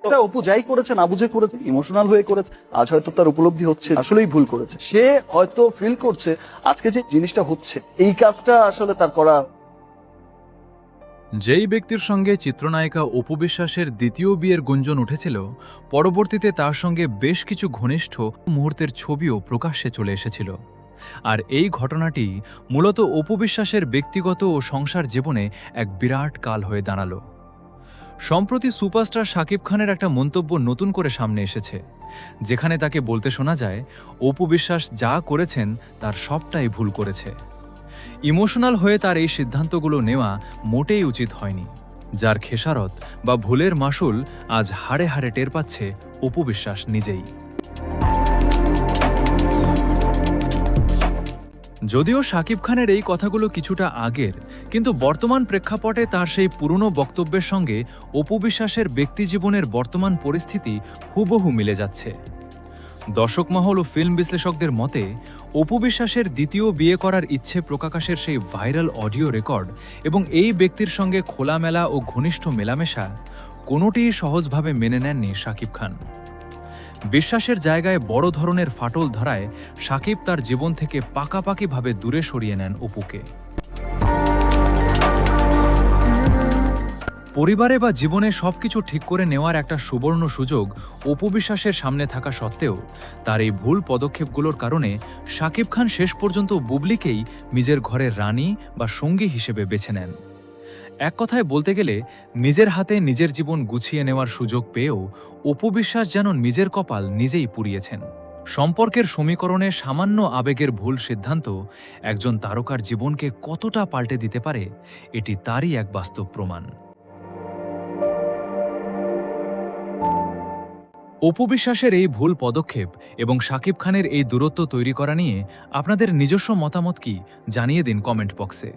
এটা অপু যাই করেছে না বুঝে করেছে, ইমোশনাল হয়ে করেছে, আজ হয়তো তার উপলব্ধি হচ্ছে আসলেই ভুল করেছে, সে হয়তো ফিল করছে আজকে যে জিনিসটা হচ্ছে এই কাজটা আসলে তার করা। যেই ব্যক্তির সঙ্গে চিত্রনায়িকা অপু বিশ্বাসের দ্বিতীয় বিয়ের গুঞ্জন উঠেছিল, পরবর্তীতে তার সঙ্গে বেশ কিছু ঘনিষ্ঠ মুহূর্তের ছবিও প্রকাশ্যে চলে এসেছিল। আর এই ঘটনাটি মূলত অপু বিশ্বাসের ব্যক্তিগত ও সংসার জীবনে এক বিরাট কাল হয়ে দাঁড়ালো। সম্প্রতি সুপারস্টার শাকিব খানের একটা মন্তব্য নতুন করে সামনে এসেছে, যেখানে তাকে বলতে শোনা যায় অপু বিশ্বাস যা করেছেন তার সবটাই ভুল করেছে। ইমোশনাল হয়ে তার এই সিদ্ধান্তগুলো নেওয়া মোটেই উচিত হয়নি, যার খেসারত বা ভুলের মাসুল আজ হাড়ে হাড়ে টের পাচ্ছে অপু বিশ্বাস নিজেই। যদিও শাকিব খানের এই কথাগুলো কিছুটা আগের, কিন্তু বর্তমান প্রেক্ষাপটে তার সেই পুরনো বক্তব্যের সঙ্গে অপু বিশ্বাসের ব্যক্তিজীবনের বর্তমান পরিস্থিতি হুবহু মিলে যাচ্ছে। দর্শক মহল ও ফিল্ম বিশ্লেষকদের মতে অপু বিশ্বাসের দ্বিতীয় বিয়ে করার ইচ্ছে প্রকাশের সেই ভাইরাল অডিও রেকর্ড এবং এই ব্যক্তির সঙ্গে খোলামেলা ও ঘনিষ্ঠ মেলামেশা কোনোটিই সহজভাবে মেনে নেননি শাকিব খান। বিশ্বাসের জায়গায় বড় ধরনের ফাটল ধরায় শাকিব তার জীবন থেকে পাকাপাকিভাবে দূরে সরিয়ে নেন অপুকে। পরিবারে বা জীবনে সবকিছু ঠিক করে নেওয়ার একটা সুবর্ণ সুযোগ অপু বিশ্বাসের সামনে থাকা সত্ত্বেও তার এই ভুল পদক্ষেপগুলোর কারণে শাকিব খান শেষ পর্যন্ত বুবলিকেই নিজের ঘরের রানী বা সঙ্গী হিসেবে বেছে নেন। এক কথায় বলতে গেলে নিজের হাতে নিজের জীবন গুছিয়ে নেওয়ার সুযোগ পেয়েও অপু বিশ্বাস যেন নিজের কপাল নিজেই পুড়িয়েছেন। সম্পর্কের সমীকরণে সামান্য আবেগের ভুল সিদ্ধান্ত একজন তারকার জীবনকে কতটা পাল্টে দিতে পারে, এটি তারই এক বাস্তব প্রমাণ। অপু বিশ্বাসের এই ভুল পদক্ষেপ এবং শাকিব খানের এই দূরত্ব তৈরি করা নিয়ে আপনাদের নিজস্ব মতামত কি জানিয়ে দিন কমেন্ট বক্সে।